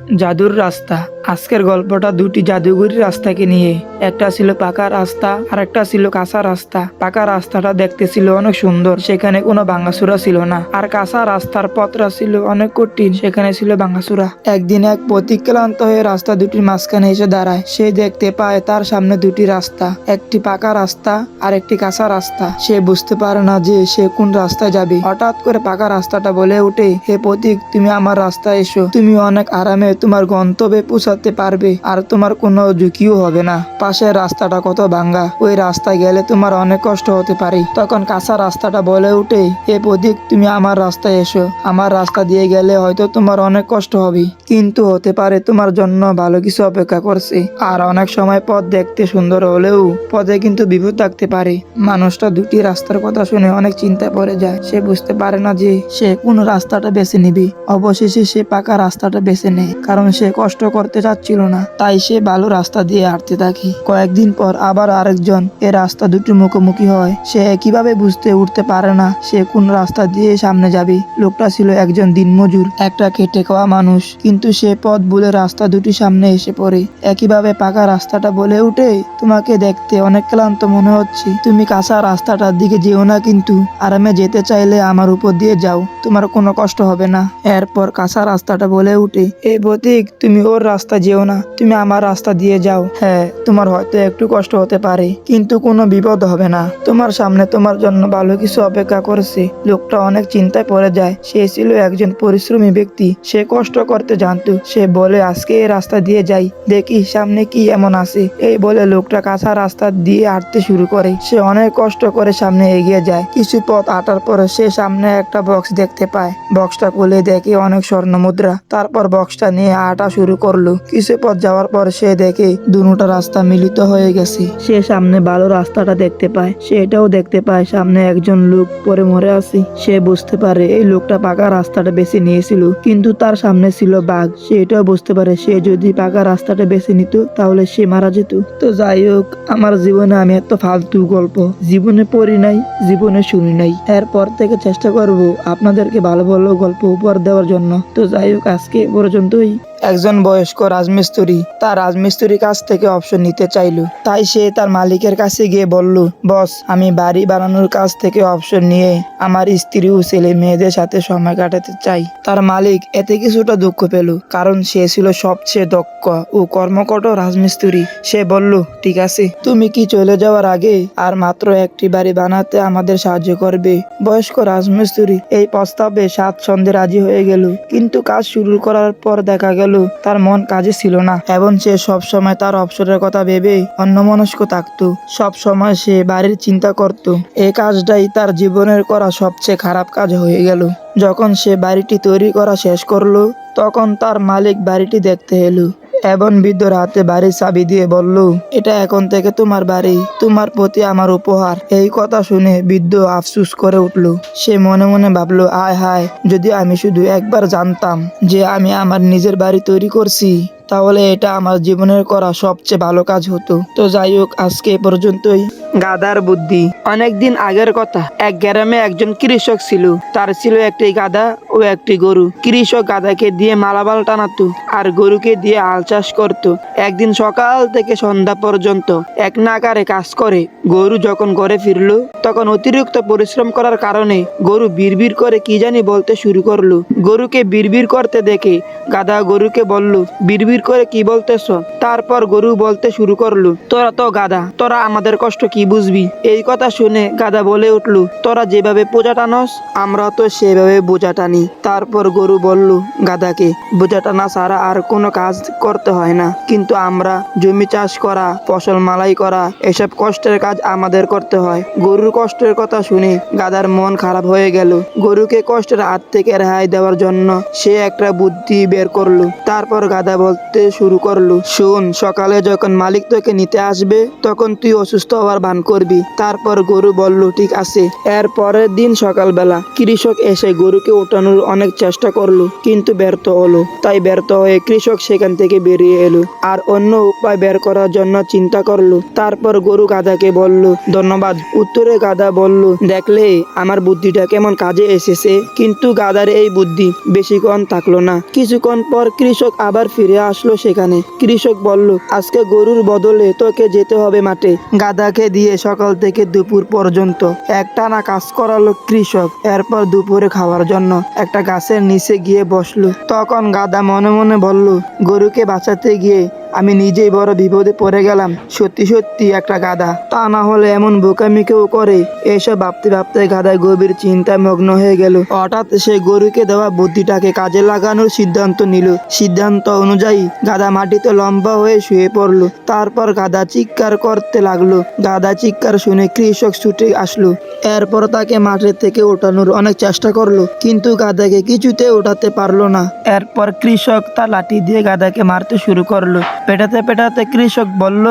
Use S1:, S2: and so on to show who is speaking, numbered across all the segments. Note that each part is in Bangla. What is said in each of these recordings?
S1: জাদুর রাস্তা। আজকের গল্পটা দুটি জাদুঘরের রাস্তাকে নিয়ে। একটা ছিল পাকা রাস্তা আর একটা ছিল কাঁচা রাস্তা। পাকা রাস্তাটা দেখতে ছিল অনেক সুন্দর, সেখানে কোনো ভাঙাচুরা ছিল না। আর কাঁচা রাস্তার পথটা ছিল অনেক কঠিন, সেখানে ছিল ভাঙাচুরা। একদিন এক পথিক ক্লান্ত হয়ে রাস্তা দুটির মাঝখানে এসে দাঁড়ায়। সে দেখতে পায় তার সামনে দুটি রাস্তা, একটি পাকা রাস্তা আর একটি কাঁচা রাস্তা। সে বুঝতে পারে না যে সে কোন রাস্তায় যাবে। হঠাৎ করে পাকা রাস্তাটা বলে ওঠে, হে পথিক, তুমি আমার রাস্তায় এসো। তুমি অনেক আরামে তোমার গন্তব্যে পৌঁছাতে পারবে আর তোমার কোনো ঝুঁকিও হবে না। পাশের রাস্তাটা কত ভাঙ্গা, ওই রাস্তায় গেলে তোমার অনেক কষ্ট হতে পারে। তখন কাঁচা রাস্তাটা বলে ওঠে, হে পথিক, তুমি আমার রাস্তায় এসো। আমার রাস্তা দিয়ে গেলে হয়তো তোমার অনেক কষ্ট হবে, কিন্তু হতে পারে তোমার জন্য ভালো কিছু অপেক্ষা করছে। আর অনেক সময় পথ দেখতে সুন্দর হলেও পথে কিন্তু বিপদ থাকতে পারে। মানুষটা দুটি রাস্তার কথা শুনে অনেক চিন্তায় পড়ে যায়। সে বুঝতে পারে না যে সে কোন রাস্তাটা বেছে নিবে। অবশেষে সে পাকা রাস্তাটা বেছে নেয়, কারণ সে কষ্ট করতে চাচ্ছিল না। তাই সে ভালো রাস্তা দিয়ে হাঁটতে থাকে। কয়েকদিন পর আবার আরেকজন এ রাস্তা দুটি মুখোমুখি হয়। সে কিভাবে বুঝতে উঠতে পারে না সে কোন রাস্তা দিয়ে সামনে যাবে। লোকটা ছিল একজন দিনমজুর, একটা খেটে খাওয়া মানুষ, কিন্তু সে পথ ভুলে রাস্তা দুটি সামনে এসে পড়ে। একইভাবে পাকা রাস্তাটা বলে উঠে, তোমাকে দেখতে অনেক ক্লান্ত মনে হচ্ছে, তুমি কাঁচা রাস্তাটার দিকে যেও না, কিন্তু আরামে যেতে চাইলে আমার উপর দিয়ে যাও, তোমার কোনো কষ্ট হবে না। এরপর কাঁচা রাস্তাটা বলে উঠে, এই পথিক, তুমি ওর রাস্তা যেও না, তুমি আমার রাস্তা দিয়ে যাও। হ্যাঁ, তোমার হয়তো একটু কষ্ট হতে পারে, কিন্তু কোনো বিপদ হবে না। তোমার সামনে তোমার জন্য ভালো কিছু অপেক্ষা করছে। লোকটা অনেক চিন্তায় পড়ে যায়। সে ছিল একজন পরিশ্রমী ব্যক্তি, সে কষ্ট করতে জানতো। সে বলে, আজকে এই রাস্তা দিয়ে যাই, দেখি সামনে কি এমন আছে। এই বলে লোকটা কাঁচা রাস্তা দিয়ে হাঁটতে শুরু করে। সে অনেক কষ্ট করে সামনে এগিয়ে যায়। কিছু পথ হাঁটার পরে সে সামনে একটা বক্স দেখতে পায়। বক্সটা খুলে দেখে অনেক স্বর্ণ মুদ্রা। তারপর বক্সটা নিয়ে হাঁটা শুরু করলো। কিছু পথ যাওয়ার পর সে দেখে দুটো রাস্তা মিলিত হয়ে গেছে। সে সামনে ভালো রাস্তাটা দেখতে পায়। সে এটাও দেখতে পায় সামনে একজন লোক পরে মরে আছে। সে বুঝতে পারে এই লোকটা পাকা রাস্তাটা বেছে নিয়েছিল, কিন্তু তার সামনে ছিল বাঘ। সে এটাও বুঝতে পারে সে যদি পাকা রাস্তাটা বেছে নিত তাহলে সে মারা যেত। তো যাই হোক, আমার জীবনে আমি এত ফালতু গল্প জীবনে পড়ি নাই, জীবনে শুনি নাই। এরপর থেকে চেষ্টা করব আপনাদেরকে ভালো ভালো গল্প উপহার দেওয়ার জন্য। তো যাই হোক, আজকে এ পর্যন্তই। একজন বয়স্ক রাজমিস্ত্রি তার রাজমিস্ত্রির কাছ থেকে অপশন নিতে চাইলো। তাই সে তার মালিকের কাছে গিয়ে বলল, বস, আমি বাড়ি বানানোর কাছ থেকে অপশন নিয়ে আমার স্ত্রী ও ছেলে মেয়েদের সাথে সময় কাটাতে চাই। তার মালিক এতে কিছুটা দুঃখ পেল, কারণ সে ছিল সবচেয়ে দক্ষ ও কর্মকট রাজমিস্ত্রি। সে বলল, ঠিক আছে, তুমি কি চলে যাওয়ার আগে আর মাত্র একটি বাড়ি বানাতে আমাদের সাহায্য করবে? বয়স্ক রাজমিস্ত্রি এই প্রস্তাবে স্বাচ্ছন্দ্যে রাজি হয়ে গেল, কিন্তু কাজ শুরু করার পর দেখা গেল তার মন কাজে ছিল না, এবং সে সব সময় তার অবসরের কথা ভেবে অন্যমনস্ক থাকতো। সব সময় সে বাড়ির চিন্তা করত। এই কাজটাই তার জীবনের করা সবচেয়ে খারাপ কাজ হয়ে গেল। যখন সে বাড়িটি তৈরি করা শেষ করলো, তখন তার মালিক বাড়িটি দেখতে এলো এবং বৃদ্ধর হাতে বাড়ির চাবি দিয়ে বলল, এটা এখন থেকে তোমার বাড়ি, তোমার প্রতি আমার উপহার। এই কথা শুনে বৃদ্ধ আফসোস করে উঠল। সে মনে মনে ভাবলো, আয় হায়, যদি আমি শুধু একবার জানতাম যে আমি আমার নিজের বাড়ি তৈরি করছি, তাহলে এটা আমার জীবনের করা সবচেয়ে ভালো কাজ হতো। তো যাই হোক, আজকে এ পর্যন্তই। গাধার বুদ্ধি। অনেকদিন আগের কথা, এক গ্রামে একজন কৃষক ছিল। তার ছিল একটি গাধা ও একটি গরু। কৃষক গাধাকে দিয়ে মালামাল টানাতো আর গরুকে দিয়ে হাল চাষ করত। একদিন সকাল থেকে সন্ধ্যা পর্যন্ত এক নাগাড়ে কাজ করে গরু যখন ঘরে ফিরলো, তখন অতিরিক্ত পরিশ্রম করার কারণে গরু বিড়বিড় করে কি জানি বলতে শুরু করলো। গরুকে বিড়বিড় করতে দেখে গাধা গরুকে বলল, বিড়বিড় করে কি বলতেছ? তারপর গরু বলতে শুরু করলো, তোরা তো গাধা, তোরা আমাদের কষ্ট কি বুঝবি? এই কথা শুনে গাধা বলে উঠলো, তোরা যেভাবে বোঝা টানস, আমরা তো সেভাবে বোঝা টানি। তারপর গরু বলল গাধাকে, বোঝা টানা ছাড়া আর কোনো কাজ করতে হয় না, কিন্তু আমরা জমি চাষ করা, ফসল মালাই করা, এসব কষ্টের কাজ আমাদের করতে হয়। গরুর কষ্টের কথা শুনে গাধার মন খারাপ হয়ে গেল। গরুকে কষ্টের হাত থেকে রেহাই দেওয়ার জন্য সে একটা বুদ্ধি বের করলো। তারপর গাধা বলতে শুরু করলো, শোন, সকালে যখন মালিক তোকে নিতে আসবে তখন তুই অসুস্থ হওয়ার ভান করবি। তারপর গরু বলল ঠিক আছে। এর পরের দিন সকালবেলা কৃষক এসে গরুকে ওঠানোর অনেক চেষ্টা করলো, কিন্তু ব্যর্থ হলো। তাই ব্যর্থ হয়ে কৃষক সেখান থেকে বেরিয়ে এলো আর অন্য উপায় বের করার জন্য চিন্তা করলো। তারপর গরু গাধাকে বলল ধন্যবাদ। উত্তরে গাধা বলল, দেখলে আমার বুদ্ধিটা কেমন কাজে এসেছে। কিন্তু গাধার এই বুদ্ধি বেশিক্ষণ থাকলো না। কিছুক্ষণ পর কৃষক আবার ফিরে আসলো সেখানে। কৃষক বলল, আজকে গরুর বদলে তোকে যেতে হবে মাঠে। গাধাকে দিয়ে সকাল থেকে দুপুর পর্যন্ত একটানা কাজ করালো কৃষক। এরপর দুপুরে খাওয়ার জন্য একটা গাছের নিচে গিয়ে বসলো। তখন গাধা মনে মনে বলল, গরুকে বাঁচাতে গিয়ে আমি নিজেই বড় বিপদে পড়ে গেলাম। সত্যি সত্যি একটা গাধা, তা না হলে এমন বোকামি কেউ করে? এসব ভাবতে ভাবতে গাধা গভীর চিন্তায় মগ্ন হয়ে গেল। হঠাৎ সে গরুকে দেওয়া বুদ্ধিটাকে কাজে লাগানোর সিদ্ধান্ত নিল। সিদ্ধান্ত অনুযায়ী গাধা মাটিতে লম্বা হয়ে শুয়ে পড়লো। তারপর গাধা চিৎকার করতে লাগলো। গাধা চিৎকার শুনে কৃষক ছুটে আসলো। এরপর তাকে মাঠের থেকে ওঠানোর অনেক চেষ্টা করলো, কিন্তু গাধাকে কিছুতে ওঠাতে পারলো না। এরপর কৃষক তার লাঠি দিয়ে গাধাকে মারতে শুরু করলো। পেটাতে পেটাতে কৃষক বলল,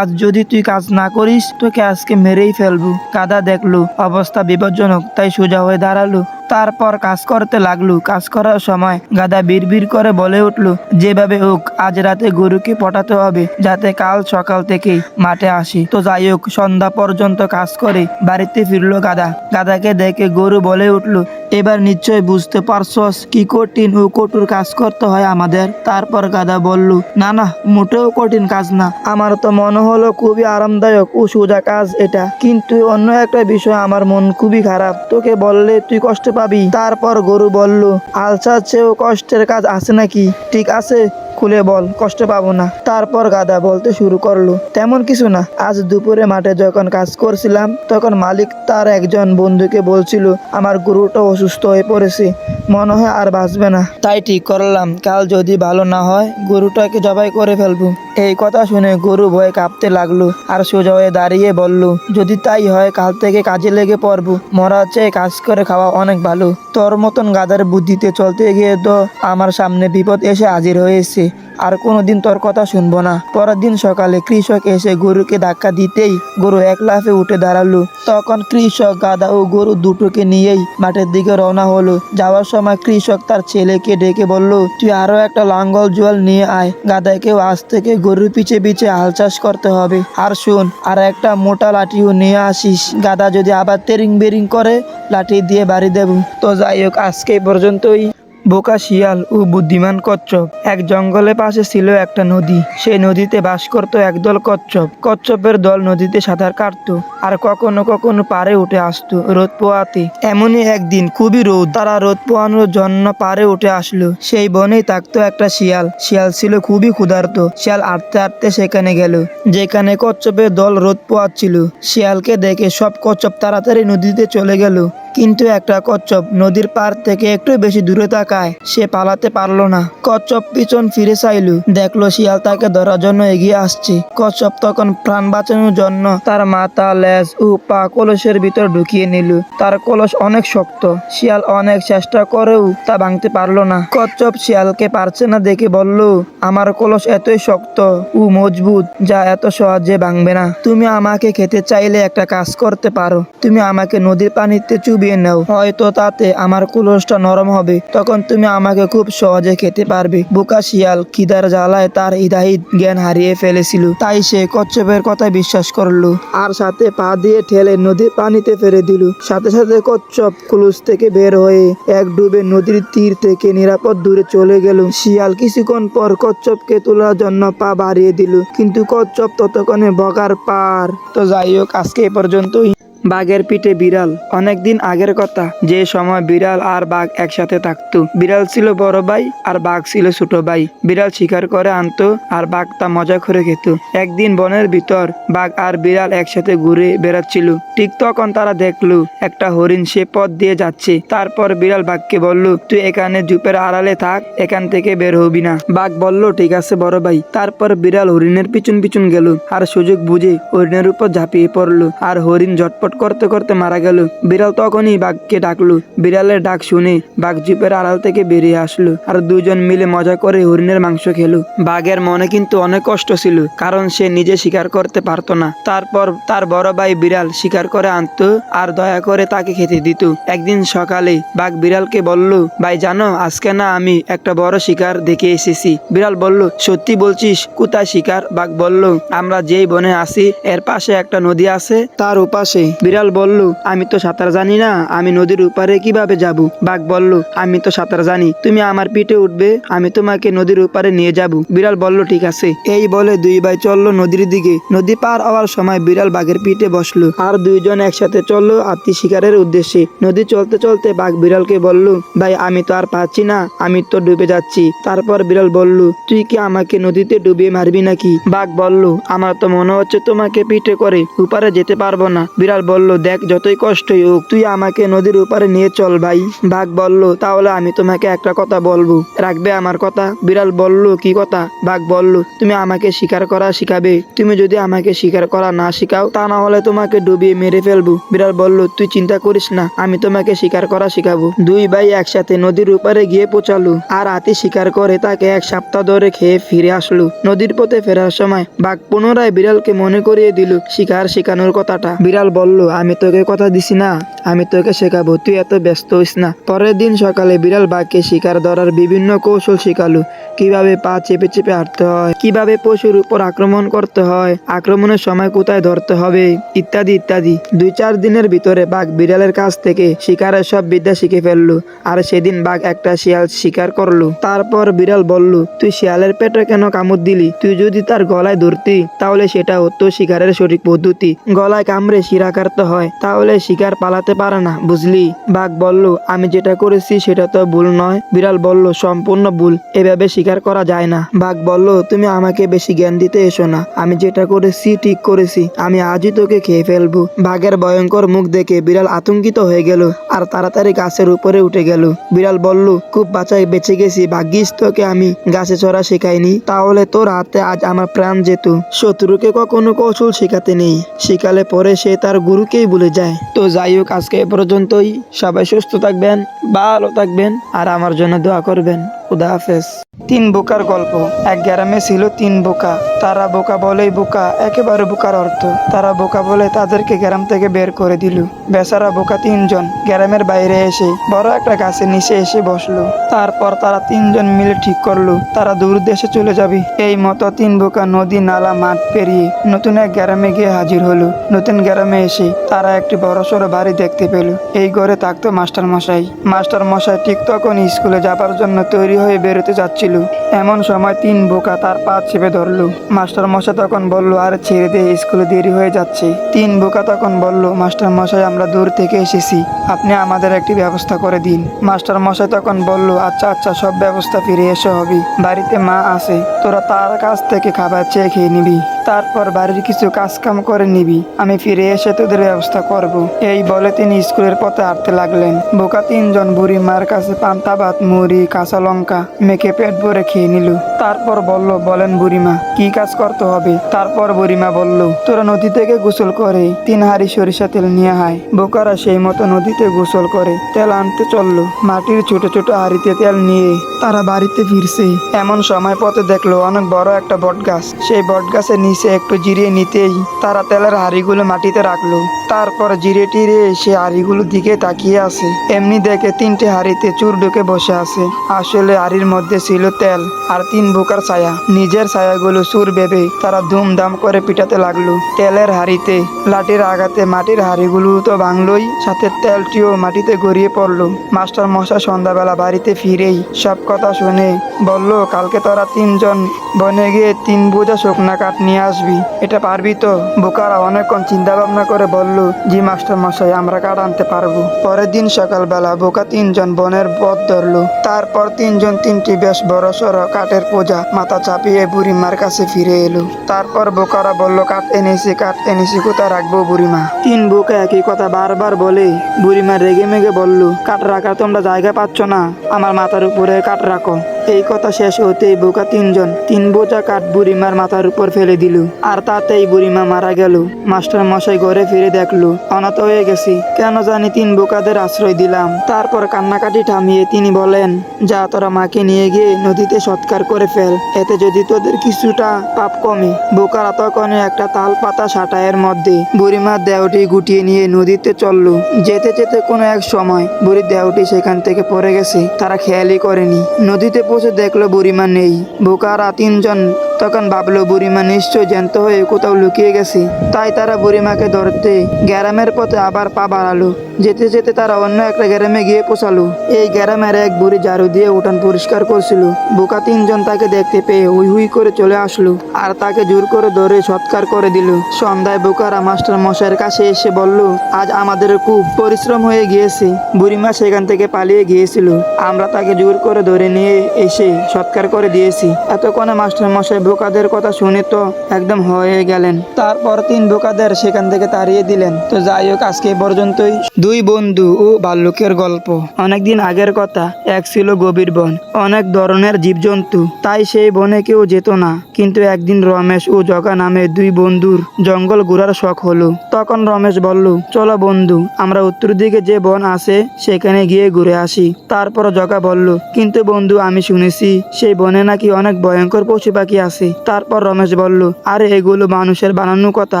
S1: আজ যদি তুই কাজ না করিস তোকে আজকে মেরেই ফেলবো। গাধা দেখলো অবস্থা বিপজ্জনক, তাই সোজা হয়ে দাঁড়ালো। তারপর কাজ করতে লাগলো। কাজ করার সময় গাধা বিড়বিড় করে বলে উঠলো, যেভাবে হোক আজ রাতে গরুকে পটাতে হবে যাতে কাল সকাল থেকেই মাঠে আসি। তো যাই হোক, সন্ধ্যা পর্যন্ত কাজ করে বাড়িতে ফিরলো গাধা। গাধাকে দেখে গরু বলে উঠলো, এবার নিশ্চয় বুঝতে পারছস কি কঠিন ও কঠোর কাজ করতে হয় আমাদের। তারপর গাধা বলল, না না, মোটেও কঠিন কাজ না। আমার তো মনে হলো খুবই আরামদায়ক ও সোজা কাজ এটা। কিন্তু অন্য একটা বিষয়, আমার মন খুবই খারাপ। তোকে বললে তুই কষ্ট পাবি। তারপর গরু বলল, আলসার চেয়েও কষ্টের কাজ আছে নাকি? ঠিক আছে, খুলে বল, কষ্ট পাবো না। তারপর গাধা বলতে শুরু করলো, তেমন কিছু না। আজ দুপুরে মাঠে যখন কাজ করছিলাম তখন মালিক তার একজন বন্ধুকে বলছিল আমার গরুটা অসুস্থ হয়ে পড়েছে, মনে হয় আর বাঁচবে না। তাই ঠিক করলাম কাল যদি ভালো না হয় গরুটাকে জবাই করে ফেলবো। এই কথা শুনে গরু ভয়ে কাঁপতে লাগলো আর সোজা হয়ে দাঁড়িয়ে বলল, যদি তাই হয় কাল থেকে কাজে লেগে পড়বো। মরার চেয়ে কাজ করে খাওয়া অনেক ভালো। তোর মতন গাধার বুদ্ধিতে চলতে গিয়ে তো আমার সামনে বিপদ এসে হাজির হয়েছে। আর কোনোদিন তোর কথা শুনবো না। পরের দিন সকালে কৃষক এসে গরুকে ধাক্কা দিতেই গরু এক লাফে উঠে দাঁড়ালো। তখন কৃষক গাধা ও গরু দুটোকে নিয়েই মাঠের দিকে রওনা হলো। যাওয়ার সময় কৃষক তার ছেলেকে ডেকে বলল, তুই আরো একটা লাঙ্গল জোয়াল নিয়ে আয়। গাধাকেও আজ থেকে গরুর পিছে পিছে হাল চাষ করতে হবে। আর শোন, আর একটা মোটা লাঠিও নিয়ে আসিস। গাধা যদি আবার তেরিং বেরিং করে লাঠি দিয়ে বাড়ি দেব। তো যাই হোক, আজকে এই পর্যন্তই। বোকা শিয়াল ও বুদ্ধিমান কচ্ছপ। এক জঙ্গলের পাশে ছিল একটা নদী। সেই নদীতে বাস করত একদল কচ্ছপ। কচ্ছপের দল নদীতে সাঁতার কাটতো আর কখনো কখনো পাড়ে উঠে আসতো রোদ পোয়াতে। এমনই একদিন খুবই রোদ, তারা রোদ পোয়ানোর জন্য পাড়ে উঠে আসলো। সেই বনেই থাকতো একটা শিয়াল। শিয়াল ছিল খুবই ক্ষুধার্ত। শিয়াল হাঁটতে হাঁটতে সেখানে গেল যেখানে কচ্ছপের দল রোদ পোয়াচ্ছিল। শিয়ালকে দেখে সব কচ্ছপ তাড়াতাড়ি নদীতে চলে গেল, কিন্তু একটা কচ্ছপ নদীর পাড় থেকে একটু বেশি দূরে তাকায়। সে পালাতে পারলো না। কচ্ছপ পিছন ফিরে চাইলো, দেখলো শিয়াল তাকে ধরার জন্য এগিয়ে আসছে। কচ্ছপ তখন প্রাণ বাঁচানোর জন্য তার মাথা, লেজ ও পা কলসের ভিতর ঢুকিয়ে নিল। তার কলস অনেক শক্ত। শিয়াল অনেক চেষ্টা করেও তা ভাঙতে পারলো না। কচ্ছপ শিয়ালকে পারছে না দেখে বলল, আমার কলস এতই শক্ত ও মজবুত যা এত সহজে ভাঙবে না। তুমি আমাকে খেতে চাইলে একটা কাজ করতে পারো, তুমি আমাকে নদীর পানিতে চুবিয়ে নাও, হয়তো তাতে আমার কলসটা নরম হবে, তখন তুমি আমাকে খুব সহজে খেতে পারবে। বোকা শিয়াল খিদার জ্বালায় তার হিতাহিত জ্ঞান হারিয়ে ফেলেছিল। তাই সে কচ্ছপের কথা বিশ্বাস করলো আর সাথে পা দিয়ে ঠেলে নদীর পানিতে ফেলে দিল। সাথে সাথে কচ্ছপ কলস থেকে বের হয়ে এক ডুবে নদীর তীর থেকে নিরাপদ দূরে চলে গেল। শিয়াল কিছুক্ষণ পর কচ্ছপকে তোলার জন্য পা বাড়িয়ে দিল, কিন্তু কচ্ছপ ততক্ষণে বগার পার। তো যাই হোক, আজকে এ পর্যন্তই। বাঘের পিঠে বিড়াল। অনেকদিন আগের কথা, যে সময় বিড়াল আর বাঘ একসাথে থাকতো। বিড়াল ছিল বড় ভাই আর বাঘ ছিল ছোট ভাই। বিড়াল শিকার করে আনতো আর বাঘ তা মজা করে খেত। একদিন বনের ভিতর বাঘ আর বিড়াল একসাথে ঘুরে বেড়াচ্ছিল। ঠিক তখন তারা দেখলো একটা হরিণ সে পথ দিয়ে যাচ্ছে। তারপর বিড়াল বাঘকে বলল, তুই এখানে ঝোপের আড়ালে থাক, এখান থেকে বের হবি না। বাঘ বলল, ঠিক আছে বড় ভাই। তারপর বিড়াল হরিণের পিছন পিছন গেল আর সুযোগ বুঝে হরিণের উপর ঝাঁপিয়ে পড়লো আর হরিণ ঝটপট করতে করতে মারা গেল। বিড়াল তখনই বাঘকে ডাকলো। বিড়ালের ডাক শুনে বাঘ জিপের আড়াল থেকে বেরিয়ে আসলো আর দুজন মিলে মজা করে হরিণের মাংস খেলো। বাঘের মনে কিন্তু অনেক কষ্ট ছিল, কারণ সে নিজে শিকার করতে পারতো না। তারপর তার বড় ভাই বিড়াল শিকার করে আনতো আর দয়া করে তাকে খেতে দিত। একদিন সকালে বাঘ বিড়ালকে বলল, ভাই জানো, আজকে না আমি একটা বড় শিকার দেখে এসেছি। বিড়াল বলল, সত্যি বলছিস? কোথায় শিকার? বাঘ বলল, আমরা যেই বনে আছি এর পাশে একটা নদী আছে, তার ওপাশে। বিড়াল বলল, আমি তো সাঁতার জানি না, আমি নদীর ওপারে কিভাবে যাব? বাঘ বলল, আমি তো সাঁতার জানি, তুমি আমার পিঠে উঠবে, আমি তোমাকে নদীর ওপারে নিয়ে যাব। বিড়াল বলল, ঠিক আছে। এই বলে দুই ভাই চললো নদীর দিকে। নদী পার হওয়ার সময় বিড়াল বাঘের পিঠে বসলো আর দুইজন একসাথে চললো আত্মি শিকারের উদ্দেশ্যে। নদী চলতে চলতে বাঘ বিড়ালকে বলল, ভাই আমি তো আর পাচ্ছি না, আমি তো ডুবে যাচ্ছি। তারপর বিড়াল বলল, তুই কি আমাকে নদীতে ডুবিয়ে মারবি নাকি? বাঘ বলল, আমার তো মনে হচ্ছে তোমাকে পিঠে করে উপারে যেতে পারবো না। বিড়াল বলল, দেখ যতই কষ্টই হোক তুই আমাকে নদীর উপারে নিয়ে চল ভাই। বাঘ বলল, তাহলে আমি তোমাকে একটা কথা বলবো, রাখবে আমার কথা? বিড়াল বলল, কি কথা? বাঘ বলল, তুমি আমাকে শিকার করা শিখাবে। তুমি যদি আমাকে শিকার করা না শিখাও, তা না হলে তোমাকে ডুবিয়ে মেরে ফেলবো। বিড়াল বলল, তুই চিন্তা করিস না, আমি তোমাকে শিকার করা শিখাবো। দুই ভাই একসাথে নদীর উপারে গিয়ে পৌঁছালো আর হাতি শিকার করে তাকে এক সপ্তাহ ধরে খেয়ে ফিরে আসলো। নদীর পথে ফেরার সময় বাঘ পুনরায় বিড়ালকে মনে করিয়ে দিল শিকার শেখানোর কথাটা। বিড়াল বলল, আমি তোকে কথা দিছি না, আমি তোকে শেখাবো, তুই এত ব্যস্ত হইস না। পরের দিন সকালে বিড়াল বাঘকে শিকার ধরার বিভিন্ন কৌশল শিখালো, কিভাবে পা চেপে চেপে হাঁটতে হয়, কিভাবে পশুর উপর আক্রমণ করতে হয়, আক্রমণের সময় কোথায় ধরতে হবে, ইত্যাদি ইত্যাদি। 2-4 দিনের ভিতরে বাঘ বিড়ালের কাছ থেকে শিকারের সব বিদ্যা শিখে ফেললো। আর সেদিন বাঘ একটা শিয়াল শিকার করলো। তারপর বিড়াল বলল, তুই শিয়ালের পেটে কেন কামড় দিলি? তুই যদি তার গলায় ধরতি তাহলে সেটা হতো শিকারের সঠিক পদ্ধতি। গলায় কামড়ে শিরা কাটতে হয়, তাহলে শিকার পালাতে পারে না, বুঝলি? বাঘ বলল, আমি যেটা করেছি সেটা তো ভুল নয়। বিড়াল বলল, সম্পূর্ণ ভুল, এভাবে শিকার করা যায় না। বাঘ বলল, তুমি আমাকে বেশি জ্ঞান দিতে এসো না, আমি যেটা করেছি ঠিক করেছি, আমি আজই তোকে খেয়ে ফেলবো। বাঘের ভয়ঙ্কর মুখ দেখে বিড়াল আতঙ্কিত হয়ে গেল আর তাড়াতাড়ি গাছের উপরে উঠে গেল। বিড়াল বলল, খুব বাঁচাই বেঁচে গেছি, ভাগ্যিস তোকে আমি গাছে চড়া শেখাইনি, তাহলে তোর হাতে আজ আমার প্রাণ যেত। শত্রুকে কখনো কৌশল শেখাতে নেই, শিখালে পরে সে তার গুরুকেই ভুলে যায়। তো যাই হোক, আজকে এ পর্যন্তই। সবাই সুস্থ থাকবেন, ভালো থাকবেন আর আমার জন্য দোয়া করবেন। খুদা হাফেজ। 3 বোকার গল্প। এক গ্রামে ছিল 3 বোকা। তারা বোকা বলেই বোকা, একেবারে বোকার অর্থ। তারা বোকা বলে তাদেরকে গ্রাম থেকে বের করে দিল। বেচারা বোকা 3 জন গ্রামের বাইরে এসে বড় একটা গাছের নিচে এসে বসলো। তারপর তারা 3 জন মিলে ঠিক করলো তারা দূর দেশে চলে যাবে। এই মতো 3 বোকা নদী নালা মাঠ পেরিয়ে নতুন এক গ্রামে গিয়ে হাজির হলো। নতুন গ্রামে এসে তারা একটি বড়সড় বাড়ি দেখতে পেল। এই ঘরে থাকতো মাস্টার মশাই। মাস্টার মশাই ঠিক তখন স্কুলে যাবার জন্য তৈরি হয়ে বেরোতে যাচ্ছিল। এমন সময় 3 বোকা তার পা চেপে ধরলো। মাস্টার মশাই তখন বলল, আরে ছেড়ে দিয়ে, স্কুলে দেরি হয়ে যাচ্ছে। 3 বোকা তখন বলল, মাস্টার মশাই আমরা দূর থেকে এসেছি, আপনি আমাদের একটি ব্যবস্থা করে দিন। মাস্টার মশাই তখন বলল, আচ্ছা আচ্ছা, সব ব্যবস্থা ফিরে এসে হবে। বাড়িতে মা আছে, তোরা তার কাছ থেকে খাবার চেয়ে খেয়ে নিবি, তারপর বাড়ির কিছু কাজ কাম করে নিবি, আমি ফিরে এসে তোদের ব্যবস্থা করব। এই বলে তিনি স্কুলের পথে হাঁটতে লাগলেন। বোকা 3 জন বুড়ি মার কাছে পান্তা ভাত, মুড়ি, কাঁচা লঙ্কা মেখে পেট ভরে খেয়ে নিল। তারপর বলল, বলেন বুড়িমা, কি কাজ করতে হবে? তারপর বুড়িমা বলল, তোরা নদী থেকে গোসল করে 3 হাঁড়ি সরিষা তেল নিয়ে আয়। বোকারা সেই মতো নদীতে গোসল করে তেল আনতে চললো। মাটির ছোট ছোট হাঁড়িতে তেল নিয়ে তারা বাড়িতে ফিরছে। এমন সময় পথে দেখলো অনেক বড় একটা বট গাছ। সেই বট গাছের নিচে একটু জিরিয়ে নিতেই তারা তেলের হাঁড়িগুলো মাটিতে রাখলো। তারপর জিরে টিরে সে হাঁড়িগুলোর দিকে তাকিয়ে আছে। এমনি দেখে 3টে হাঁড়িতে চুর ঢুকে বসে আছে। আসলে হাঁড়ির মধ্যে ছিল তেল আর 3 বোকার ছায়া। নিজের ছায়াগুলো চুর ভেবে তারা ধুমধাম করে পিটাতে লাগলো। তেলের হাঁড়িতে লাঠির আঘাতে মাটির হাঁড়িগুলো তো ভাঙলই, সাথে তেলটিও মাটিতে গড়িয়ে পড়লো। মাস্টার মশাই সন্ধ্যাবেলা বাড়িতে ফিরেই সব কথা শুনে বলল, কালকে তোরা 3 জন বনে গিয়ে 3 বোঝা শুকনা কাঠ নিয়ে আসবি, এটা পারবি তো? বোকারা অনেকক্ষণ চিন্তা ভাবনা করে বলল, জি মাস্টার মশাই, আমরা কাঠ আনতে পারবো। পরের দিন সকালবেলা বোকা 3 জন বনের পথ ধরলো। তারপর 3 জন 3টি বেশ বড় সড় কাঠের পোজা মাথা চাপিয়ে বুড়িমার কাছে ফিরে এলো। তারপর বোকারা বলল, কাঠ এনেছি, কোথায় রাখবো বুড়িমা? 3 বোকা একই কথা বারবার বলে বুড়িমা রেগে মেগে বলল, কাঠ রাখার তোমরা জায়গা পাচ্ছ না, আমার মাথার উপরে কাঠ রাখো। এই কথা শেষ হতেই বোকা তিনজন 3 বোঝা কাঠ বুড়িমার মাথার উপর ফেলে দিল, আর তাতেই বুড়িমা মারা গেল। মাস্টার মশাই ঘরে ফিরে দেখলো অনাথ হয়ে গেছি, কেন জানি 3 বোকাদের আশ্রয় দিলাম। তারপর কান্নাকাটি থামিয়ে তিনি বলেন, যা তোরা মাকে নিয়ে গিয়ে নদীতে সৎকার করে ফেল, এতে যদি তোদের কিছুটা পাপ কমে। বোকারা তখন একটা তাল পাতা সাটায়ের মধ্যে বুড়িমার দেহটি গুটিয়ে নিয়ে নদীতে চলল। যেতে যেতে কোনো এক সময় বুড়ির দেহটি সেখান থেকে পড়ে গেছে, তারা খেয়ালই করেনি। নদীতে পৌঁছে দেখলো বুড়িমা নেই। বোকারা 3 জন তখন ভাবলো বুড়িমা নিশ্চয় জ্যান্ত হয়ে কোথাও লুকিয়ে গেছে। তাই তারা বুড়িমাকে ধরতে গ্রামের পথে আবার পা বাড়ালো। যেতে যেতে তারা অন্য একটা গ্রামে গিয়ে পৌঁছালো। এই গ্রামের এক বুড়ি ঝাড়ু দিয়ে উঠান পরিষ্কার করছিল। বোকা 3 জন তাকে দেখতে পেয়ে হুই হুই করে চলে আসলো, আর তাকে জোর করে ধরে সৎকার করে দিল। সন্ধ্যায় বোকারা মাস্টার মশাইয়ের কাছে এসে বলল, আজ আমাদের খুব পরিশ্রম হয়ে গিয়েছে। বুড়িমা সেখান থেকে পালিয়ে গিয়েছিল, আমরা তাকে জোর করে ধরে নিয়ে এসে সৎকার করে দিয়েছি। এতক্ষণে মাস্টার মশাই বোকাদের কথা শুনে তো একদম হয়ে গেলেন। তারপর 3 বোকাদের সেখান থেকে তাড়িয়ে দিলেন। তো যাই হোক, আজকে এই পর্যন্তই। 2 বন্ধু ও ভাল্লুকের গল্প। অনেকদিন আগের কথা, এক ছিল গভীর বন, অনেক ধরনের জীবজন্তু, তাই সেই বনে কেউ যেত না। কিন্তু একদিন রমেশ ও জগা নামে 2 বন্ধুর জঙ্গল ঘোরার শখ হলো। তখন রমেশ বলল, চলো বন্ধু, আমরা উত্তর দিকে যে বন আছে সেখানে গিয়ে ঘুরে আসি। তারপর জগা বলল, কিন্তু বন্ধু, আমি শুনেছি সেই বনে নাকি অনেক ভয়ঙ্কর পশু পাখি আছে। তারপর রমেশ বলল, আরে এগুলো মানুষের বানানো কথা,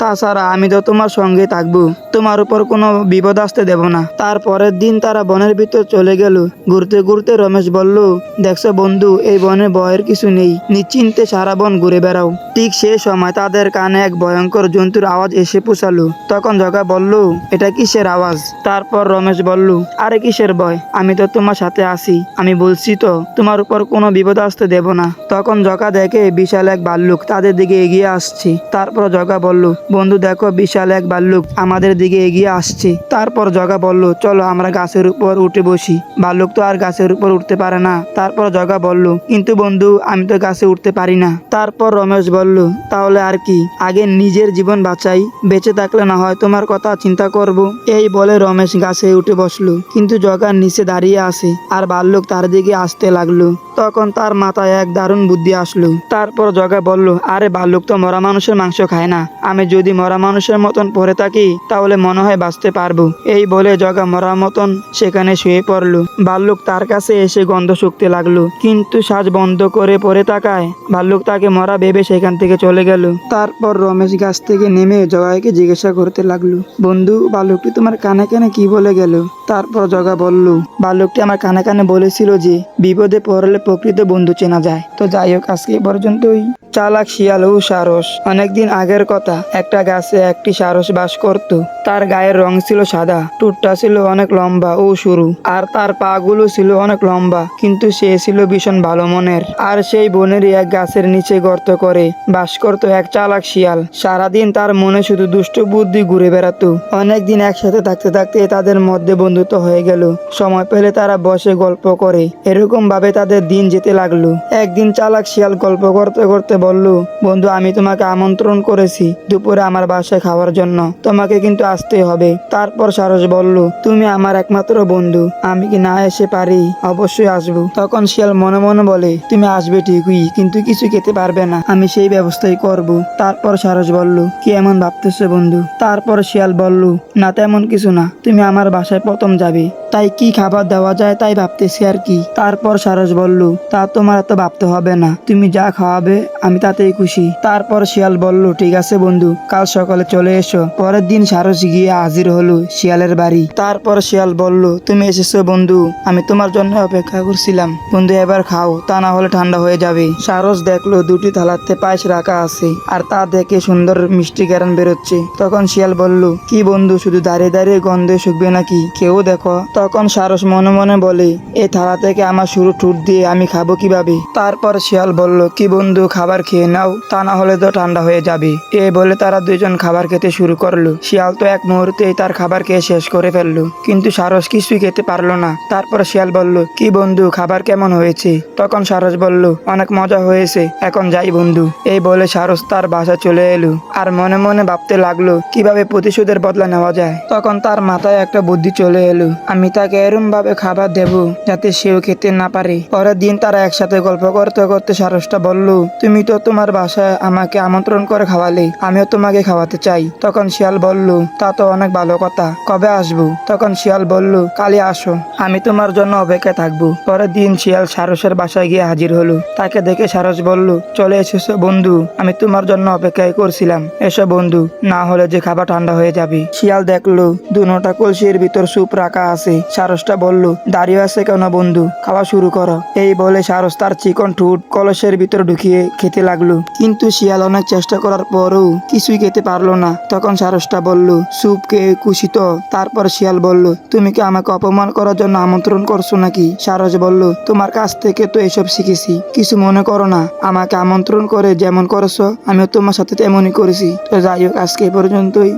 S1: তাছাড়া আমি তো তোমার সঙ্গে থাকবো, তোমার উপর কোনো বিপদ আসতে দেব না। তারপরের দিন তারা বনের ভিতর চলে গেল। ঘুরতে ঘুরতে রমেশ বলল, দেখছো বন্ধু, এই বনে ভয়ের কিছু নেই, নিশ্চিন্তে সারা বন ঘুরে বেড়াও। ঠিক সে সময় তাদের কানে এক ভয়ঙ্কর জন্তুর আওয়াজ এসে পৌঁছালো। তখন জগা বলল, এটা কিসের আওয়াজ? তারপর রমেশ বলল, আরে কিসের ভয়, আমি তো তোমার সাথে আছি, আমি বলছি তো তোমার উপর কোনো বিপদ আসতে দেব না। তখন জগা দেখে বিশাল এক ভাল্লুক তাদের দিকে এগিয়ে আসছে। তারপর জগা বলল, বন্ধু দেখো, বিশাল এক ভাল্লুক আমাদের দিকে এগিয়ে আসছে। তারপর জগা বলল, চলো আমরা গাছের উপর উঠে বসি, ভাল্লুক তো আর গাছের উপর উঠতে পারে না। তারপর জগা বলল, কিন্তু বন্ধু, আমি তো গাছে উঠতে পারি না। তারপর রমেশ বলল, তাহলে আর কি, আগে নিজের জীবন বাঁচাই, বেঁচে থাকলে না হয় তোমার কথা চিন্তা করব। এই বলে রমেশ গাছে উঠে বসলো, কিন্তু জগার নিচে দাঁড়িয়ে আছে আর ভাল্লুক তার দিকে আসতে লাগলো। তখন তার মাথায় এক দারুণ বুদ্ধি আসলো। তারপর জগা বলল, আরে ভাল্লুক তো মরা মানুষের মাংস খায় না, আমি যদি মরা মানুষের মতন পড়ে থাকি তাহলে মনে হয় বাঁচতে পারবো। এই বলে জগা মরা মতন সেখানে শুয়ে পড়লো। ভাল্লুক তার কাছে এসে গন্ধ শুকতে লাগলো, কিন্তু শ্বাস বন্ধ করে পড়ে থাকায় ভাল্লুক তাকে মরা ভেবে সেখান থেকে চলে গেল। তারপর রমেশ গাছ থেকে নেমে জগাকে জিজ্ঞাসা করতে লাগলো, বন্ধু, ভাল্লুকটি তোমার কানে কানে কি বলে গেল? তারপর জগা বলল, ভাল্লুকটি আমার কানে কানে বলেছিল যে বিপদে পড়লে প্রকৃত বন্ধু চেনা যায়। তো যাই হোক, আজকে এই পর্যন্তই। চালাক শিয়াল ও সারস। অনেকদিন আগের কথা, একটা গাছে একটি সারস বাস করত। তার গায়ের রং ছিল সাদা, ঠোঁটটা ছিল অনেক লম্বা ও সরু, আর তার পা গুলো ছিল অনেক লম্বা। কিন্তু সে ছিল ভীষণ ভালো মনের। আর সেই বনেরই এক গাছের নিচে গর্ত করে বাস করত এক চালাক শিয়াল। সারাদিন তার মনে শুধু দুষ্ট বুদ্ধি ঘুরে বেড়াতো। অনেকদিন একসাথে থাকতে থাকতে তাদের মধ্যে বন্ধুত্ব হয়ে গেল। সময় পেলে তারা বসে গল্প করে, এরকম ভাবে তাদের দিন যেতে লাগলো। একদিন চালাক শিয়াল গল্প করতে করতে বলল, বন্ধু, আমি তোমাকে আমন্ত্রণ করেছি দুপুরে আমার বাসায় খাওয়ার জন্য, তোমাকে কিন্তু আসতে হবে। তারপর সারস বলল, তুমি আমার একমাত্র বন্ধু, আমি কি না এসে পারি? অবশ্যই আসবো। তখন শিয়াল মনে মনে বলে, তুমি আসবে ঠিকই, কিন্তু কিছু খেতে পারবে না, আমি সেই ব্যবস্থাই করব। তারপর সারস বলল, কি এমন ভাবতেছো বন্ধু? তারপর শিয়াল বলল, না তেমন কিছু না, তুমি আমার বাসায় প্রথম যাবে, তাই কি খাবার দেওয়া যায় তাই ভাবতেছি আর কি। তারপর সারস বলল, তা তোমার এত ভাবতে হবে না, তুমি যা খাওয়াবে আমি তাতেই খুশি। তারপর শিয়াল বলল, ঠিক আছে বন্ধু, কাল সকালে চলে এসো। পরের দিন সারস গিয়ে হাজির হলো শিয়ালের বাড়ি। তারপর শিয়াল বলল, তুমি এসেছো বন্ধু, আমি তোমার জন্য অপেক্ষা করছিলাম, বন্ধু এবার খাও, তা না হলে ঠান্ডা হয়ে যাবে। সারস দেখলো 2টি থালাতে পায়েস রাখা আছে, আর তা দেখে সুন্দর মিষ্টি গ্যারান বেরোচ্ছে। তখন শিয়াল বলল, কি বন্ধু, শুধু দাঁড়িয়ে দাঁড়িয়ে গন্ধে শুকবে নাকি, কেউ দেখো। তখন সারস মনে মনে বলে, এই থালা থেকে আমার শুরু ঠুট দিয়ে আমি খাবো কিভাবে? তারপর শিয়াল বলল, কি বন্ধু, খাবার খেয়ে নাও, তা না হলে তো ঠান্ডা হয়ে যাবে। এই বলে তারা 2 জন খাবার খেতে শুরু করলো। শিয়াল তো এক মুহূর্তেই তার খাবার খেয়ে শেষ করে ফেললো, কিন্তু সারস কিছুই খেতে পারলো না। তারপর শিয়াল বলল, কি বন্ধু, খাবার কেমন হয়েছে? তখন সারস বলল, অনেক মজা হয়েছে, এখন যাই বন্ধু। এই বলে সারস তার বাসা চলে এলো, আর মনে মনে ভাবতে লাগলো কিভাবে প্রতিশোধের বদলা নেওয়া যায়। তখন তার মাথায় একটা বুদ্ধি চলে এলো, আমি আমি তাকে এরম ভাবে খাবার দেব যাতে সেও খেতে না পারে। পরের দিন তারা একসাথে গল্প করতে করতে সারসটা বলল, তুমি তো তোমার বাসায় আমাকে আমন্ত্রণ করে খাওয়ালে, আমিও তোমাকে খাওয়াতে চাই। তখন শিয়াল বলল, তা তো অনেক ভালো কথা, কবে আসবো? তখন শিয়াল বলল, কালই আসো, আমি তোমার জন্য অপেক্ষায় থাকবো। পরের দিন শিয়াল সারসের বাসায় গিয়ে হাজির হলো। তাকে দেখে সারস বলল, চলে এসেছো বন্ধু, আমি তোমার জন্য অপেক্ষায় করছিলাম, এসো বন্ধু, না হলে যে খাবার ঠান্ডা হয়ে যাবে। শিয়াল দেখলো দুটা কলসির ভিতর স্যুপ রাখা আছে। সারসটা বলল, দাঁড়িয়ে আছে কেন বন্ধু, খাওয়া শুরু করো। এই বলে সারস তার চিকন ঠোঁট কলসের ভিতর ঢুকিয়ে খেতে লাগলো। কিন্তু শিয়াল অনেক চেষ্টা করার পরও কিছুই খেতে পারলো না। তখন সারসটা বলল, স্যুপ খেয়ে খুশি তো? তারপর শিয়াল বলল, তুমি কি আমাকে অপমান করার জন্য আমন্ত্রণ করছো নাকি? সারস বলল, তোমার কাছ থেকে তো এসব শিখেছি, কিছু মনে করো না, আমাকে আমন্ত্রণ করে যেমন করেছো আমিও তোমার সাথে তেমনই করেছি। তো যাই হোক, আজকে এ পর্যন্তই।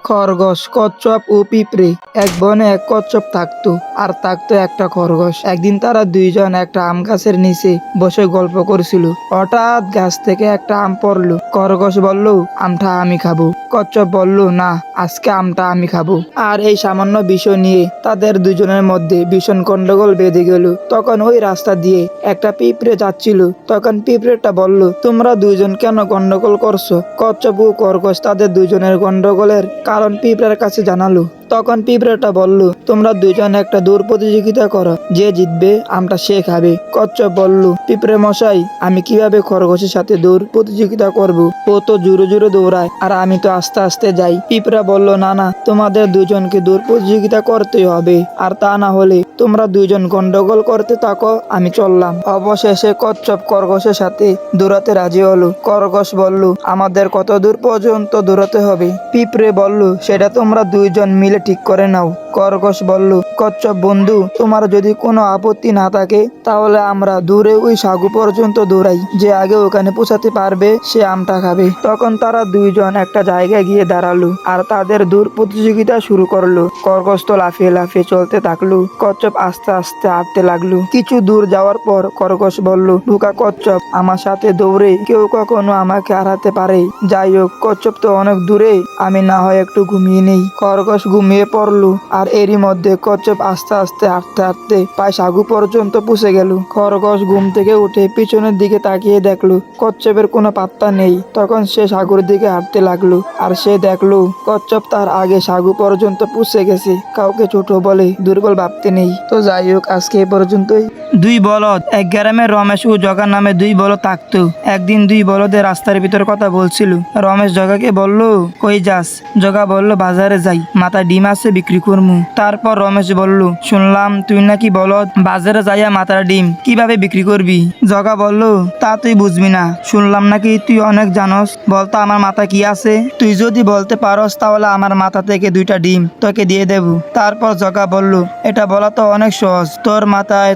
S1: খরগোশ, কচ্ছপ ও পিঁপড়ে। এক বনে এক কচ্ছপ থাকতো, আর থাকতো একটা খরগোশ। একদিন তারা দুইজন একটা আম গাছের নিচে বসে গল্প করছিল। হঠাৎ গাছ থেকে একটা আম পড়লো। খরগোশ বলল, আমটা আমি খাবো। কচ্ছপ বলল, না, আজকে আমটা আমি খাবো। আর এই সামান্য বিষয় নিয়ে তাদের দুজনের মধ্যে ভীষণ গন্ডগোল বেঁধে গেল। তখন ওই রাস্তা দিয়ে একটা পিঁপড়ে যাচ্ছিল। তখন পিঁপড়েটা বলল, তোমরা দুইজন কেন গন্ডগোল করছো? কচ্ছপ ও খরগোশ তাদের দুজনের গন্ডগোলের কারণ পিঁপড়ার কাছে জানালো। তখন পিঁপড়াটা বলল, তোমরা দুজন একটা দৌড় প্রতিযোগিতা করো, যে জিতবে আমটা সে খাবে। কচ্ছপ বলল, পিঁপড়ে মশাই, আমি কিভাবে খরগোশের সাথে দৌড় প্রতিযোগিতা করব? ও তো জোরে জোরে দৌড়ায় আর আমি তো আস্তে আস্তে যাই। পিঁপড়া বলল, না না, তোমাদের দুজনকে দৌড় প্রতিযোগিতা করতেই হবে, আর তা না হলে তোমরা দুইজন গন্ডগোল করতে থাকো, আমি চললাম। অবশেষে কচ্ছপ খরগোশের সাথে দৌড়াতে রাজি হলো। খরগোশ বলল, আমাদের কত দূর পর্যন্ত দৌড়াতে হবে? পিঁপড়ে বলল, সেটা তোমরা দুইজন মিলে ঠিক করে নাও। খরগোশ বলল, কচ্ছপ বন্ধু, তোমার যদি কোনো আপত্তি না থাকে তাহলে আমরা দূরে ওই সাগু পর্যন্ত দৌড়াই, যে আগে ওখানে পৌঁছাতে পারবে সে আমটা খাবে। তখন তারা দুইজন একটা জায়গায় গিয়ে দাঁড়ালো আর তাদের দৌড় প্রতিযোগিতা শুরু করলো। খরগোশ তো লাফিয়ে লাফিয়ে চলতে থাকলো, কচ্ছপ আস্তে আস্তে হাঁটতে লাগলো। কিছু দূর যাওয়ার পর খরগোশ বলল, বোকা কচ্ছপ, আমার সাথে দৌড়ে কেউ কখনো আমাকে হারাতে পারে? যাই হোক, কচ্ছপ তো অনেক দূরে, আমি না হয় একটু ঘুমিয়ে নেই। খরগোশ ঘুমিয়ে পড়লো আর এরই মধ্যে কচ্ছপ আস্তে আস্তে হাঁটতে হাঁটতে প্রায় সাগু পর্যন্ত পৌঁছে গেল। খরগোশ ঘুম থেকে উঠে পিছনের দিকে তাকিয়ে দেখলো কচ্ছপের কোনো পাত্তা নেই। তখন সে সাগর দিকে হাঁটতে লাগলো আর সে দেখলো কচ্ছপ তার আগে সাগু পর্যন্ত পৌঁছে গেছে। কাউকে ছোট বলে দুর্বল ভাবতে নেই। তো যাই হোক, আজকে এ পর্যন্তই। দুই বলদ। এক গ্রামে রমেশ ও জগা নামে দুই বলদ থাকতো। একদিন দুই বলদের রাস্তার ভিতর কথা বলছিল। রমেশ জগাকে বলল, কই যাস? জগা বলল, বাজারে যাই, মাথা ডিম আছে বিক্রি করমু। তারপর রমেশ বলল, শুনলাম তুই নাকি বলদ, বাজারে যাইয়া মাথার ডিম কিভাবে বিক্রি করবি? জগা বলল, তা তুই বুঝবি না, শুনলাম নাকি তুই অনেক জানস, বলতো আমার মাথা কি আছে? তুই যদি বলতে পারস তাহলে আমার মাথা থেকে দুইটা ডিম তোকে দিয়ে দেব। তারপর জগা বলল, এটা বলা তো অনেক সহজ, তোর মাথায়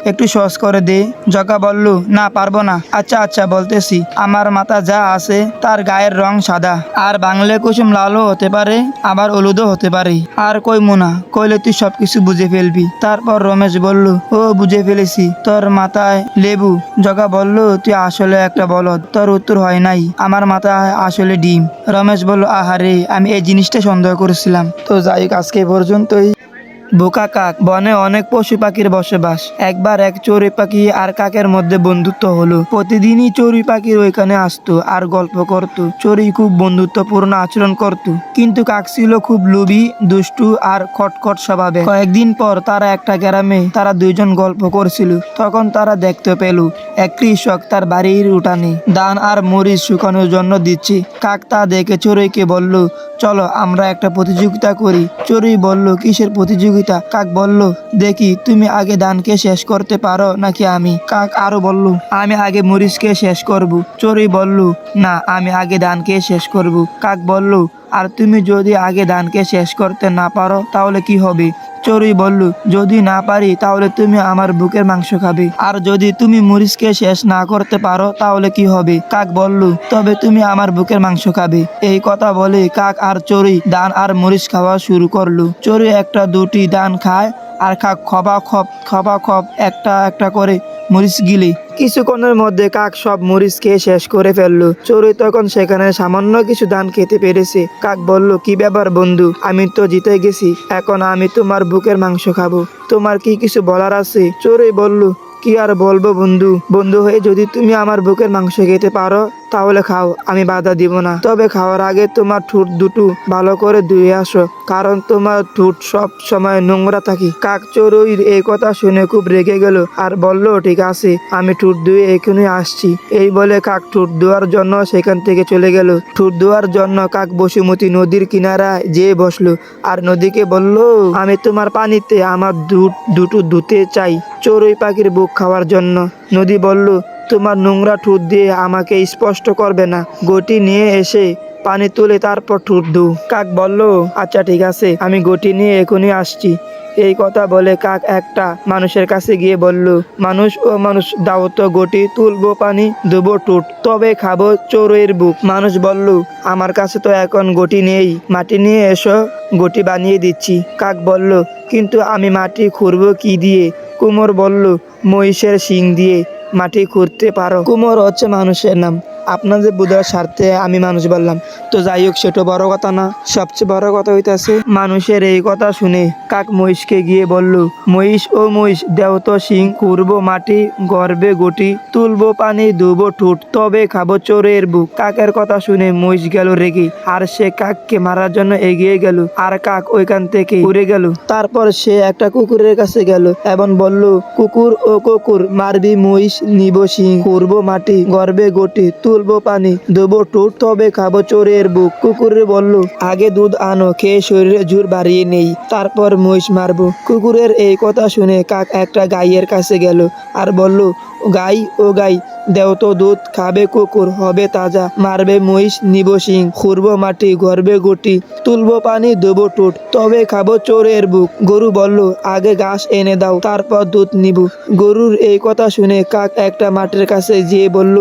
S1: একটু সহজ করে দে। জগা বলল, না, পারবো না। আচ্ছা আচ্ছা, বলতেছি, আমার মাথা যা আছে তার গায়ের রং সাদা, আর বাংলে কুসুম লালও হতে পারে, আবার হলুদও হতে পারে। আর কই মুনা, কইলে তুই সবকিছু বুঝে ফেলবি। তারপর রমেশ বলল, ও বুঝে ফেলেছি, তোর মাথায় লেবু। জগা বলল, তুই আসলে একটা বলদ, তোর উত্তর হয় নাই, আমার মাথায় আসলে ডিম। রমেশ বলল, আহারে, আমি এই জিনিসটা সন্দেহ করেছিলাম। তো যাই হোক, আজকে এ পর্যন্তই। বোকা কাক। বনে অনেক পশু পাখির বসবাস। একবার এক চড়ুই পাখি আর কাকের মধ্যে বন্ধুত্ব হলো। প্রতিদিনই চড়ুই পাখির ওইখানে আসতো আর গল্প করতো। চড়ুই খুব বন্ধুত্বপূর্ণ আচরণ করত, কিন্তু কাক ছিল খুব লোভী, দুষ্টু আর খটখট স্বভাবে। কয়েকদিন পর তারা একটা গ্রামে তারা দুইজন গল্প করছিল। তখন তারা দেখতে পেল এক কৃষক তার বাড়ির উঠানে ধান আর মরিচ শুকানোর জন্য দিচ্ছে। কাক তা দেখে চড়ুইকে বলল, চলো আমরা একটা প্রতিযোগিতা করি। চড়ুই বলল, কিসের প্রতিযোগিতা? কাক বলল, দেখি তুমি আগে ধানকে শেষ করতে পারো নাকি আমি। কাক আরো বলল, আমি আগে মরিচকে শেষ করব। চড়ুই বলল, না, আমি আগে ধানকে শেষ করব। কাক বলল, আর তুমি যদি আগে ধানকে শেষ করতে না পারো তাহলে কি হবে? চড়ুই বলল, যদি না পারি তাহলে তুমি আমার বুকের মাংস খাবে। আর যদি তুমি মরিচকে শেষ না করতে পারো তাহলে কি হবে? কাক বলল, তবে তুমি আমার বুকের মাংস খাবে। এই কথা বলে কাক আর চড়ুই ধান আর মরিচ খাওয়া শুরু করলো। চড়ুই একটা দুটি ধান খায় আর কাক খবা খপ একটা একটা করে মরিচ গিলি। কিছুক্ষণের মধ্যে কাক সব মরিচ খেয়ে শেষ করে ফেললো। চড়ুই তখন সেখানে সামান্য কিছু ধান খেতে পেরেছে। কাক বলল, কি ব্যাপার বন্ধু, আমি তো জিতে গেছি, এখন আমি তোমার বুকের মাংস খাবো, তোমার কি কিছু বলার আছে? চড়ুই বলল, কি আর বলবো বন্ধু, বন্ধু হয়ে যদি তুমি আমার বুকের মাংস খেতে পারো তাহলে খাও, আমি বাধা দিব না। তবে খাওয়ার আগে তোমার ঠোঁট দুটো ভালো করে ধুয়ে আসো, কারণ তোমার ঠোঁট সব সময় নোংরা থাকে। কাক চড়ুইয়ের এই কথা শুনে খুব রেগে গেল আর বলল, ঠিক আছে, আমি ঠোঁট ধুয়ে এখনই আসছি। এই বলে কাক ঠোঁট ধোয়ার জন্য সেখান থেকে চলে গেল। ঠোঁট ধোয়ার জন্য কাক বসুমতী নদীর কিনারায় যেয়ে বসলো আর নদীকে বলল, আমি তোমার পানিতে আমার দুটো ধুতে চাই চড়ুই পাখির বুক খাওয়ার জন্য। নদী বলল, তোমার নোংরা ঠোঁট দিয়ে আমাকে স্পষ্ট করবে না, গটি নিয়ে এসে পানি তুলে তারপর ঠোঁট ধু। কাক বলল, আচ্ছা ঠিক আছে, আমি গটি নিয়ে এখনই আসছি। এই কথা বলে কাক একটা মানুষের কাছে গিয়ে বলল, মানুষ দাও তো গটি, তুলবো পানি, ধুবো ঠোঁট, তবে খাবো চড়ুইয়ের বুক। মানুষ বলল, আমার কাছে তো এখন গটি নেই, মাটি নিয়ে এসো, গটি বানিয়ে দিচ্ছি। কাক বলল, কিন্তু আমি মাটি খুঁড়বো কি দিয়ে? কুমোর বলল, মহিষের শিং দিয়ে মাটি খুঁড়তে পারো। কুমোর হচ্ছে মানুষের নাম, আপনাদের বোঝার স্বার্থে আমি মানুষ বললাম। তো যাই হোক, সেটা বড় কথা না, সবচেয়ে বড় কথা হইতাছে মানুষের এই কথা শুনে কাক মহিষকে গিয়ে বলল, মহিষ দেও তো শিং, খুঁড়বো মাটি, গর্বে গটি, তুলবো পানি, ধুবো ঠোঁট, তবে খাবো চোরের বুক। কাকের কথা শুনে মহিষ গেল রেগে আর সে কাককে মারার জন্য এগিয়ে গেল আর কাক ওইখান থেকে উড়ে গেল। তারপর সে একটা কুকুরের কাছে গেল এবং বলল, কুকুর ও কুকুর, মারবি মহিষ, নিব শিং, খুঁড়বো মাটি, গর্বে গটি, তুলবো পানি, ধুবো ঠোঁট, তবে খাবো চোরের বুক। কুকুরে বলল, আগে দুধ আনো, খেয়ে শরীরে জোর বাড়িয়ে নেই, তারপর মহিষ মারবো। কুকুরের এই কথা শুনে কাক একটা গাইয়ের কাছে গেল আর বলল, গাই দেও তো দুধ, খাবে কুকুর, হবে তাজা, মারবে মহিষ, নিব শিং, খুঁড়বো মাটি, গর্বে গটি, তুলবো পানি, ধুবো ঠোঁট, তবে খাবো চোরের বুক। গরু বলল, আগে ঘাস এনে দাও, তারপর দুধ নিব। গরুর এই কথা শুনে কাক একটা মাঠের কাছে যেয়ে বলল,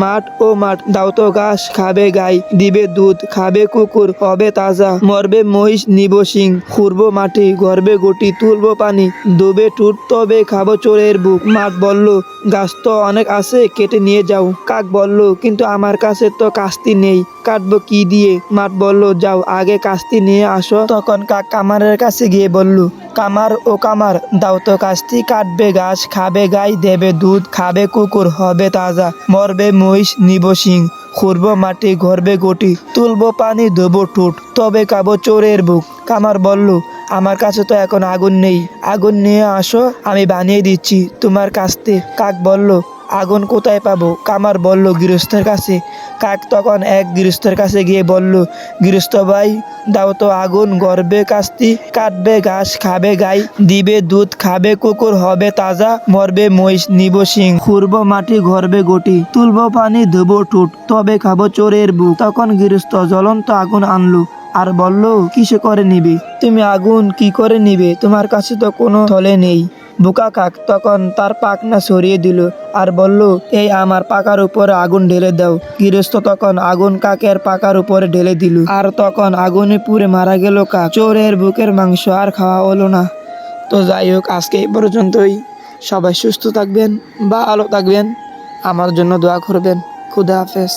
S1: মাঠ ও মাঠ, দাও তো ঘাস, খাবে গাই, দিবে দুধ, খাবে কুকুর, হবে তাজা, মরবে মহিষ, নিব শিং, খুঁড়বো মাটি, গর্বে গটি, তুলবো পানি, ডুবে ঠোঁট, তবে খাবো চোরের বুক। মাঠ বলল, গাছ তো অনেক আছে, কেটে নিয়ে যাও। কাক বলল, কিন্তু আমার কাছে তো কাস্তি নেই, কাটবো কি দিয়ে? মাঠ বলল, যাও, আগে কাস্তি নিয়ে আসো। তখন কাক কামারের কাছে গিয়ে বলল, কামার, দাও তো কাস্তি, কাটবে ঘাস, খাবে গাই, দেবে দুধ, খাবে কুকুর, হবে তাজা, মরবে মহিষ, নিব শিং, খুঁড়বো মাটি, গর্বে গটি, তুলবো পানি, ধুবো ঠোঁট, তবে খাবো চোরের বুক। কামার বলল, আমার কাছে তো এখন আগুন নেই, আগুন নিয়ে আসো, আমি বানিয়ে দিচ্ছি তোমার কাস্তে। কাক বলল, আগুন কোথায় পাবো? কামার বলল, গৃহস্থের কাছে। কাক তখন এক গৃহস্থের কাছে গিয়ে বলল, গৃহস্থ ভাই, দাও তো আগুন, গর্বে কাস্তি, কাটবে ঘাস, খাবে গাই, দিবে দুধ, খাবে কুকুর, হবে তাজা, মরবে মহিষ, নিব শিং, খুঁড়বো মাটি, গর্বে গটি, তুলবো পানি, ধুবো ঠোঁট, তবে খাবো চোরের বুক। তখন গৃহস্থ জ্বলন্ত আগুন আনলো আর বলল, কিসে করে নিবে? তুমি আগুন কি করে নিবে? তোমার কাছে তো কোনো থলে নেই। বোকা কাক তখন তার পাখনা সরিয়ে দিল আর বলল, এই আমার পাকার উপরে আগুন ঢেলে দাও। গৃহস্থ তখন আগুন কাকের পাকার উপরে ঢেলে দিল আর তখন আগুনে পুড়ে মারা গেল কাক। চোরের বুকের মাংস আর খাওয়া হলো না। তো যাই হোক, আজকে এই পর্যন্তই। সবাই সুস্থ থাকবেন, ভালো থাকবেন, আমার জন্য দোয়া করবেন। খুদা হাফেজ।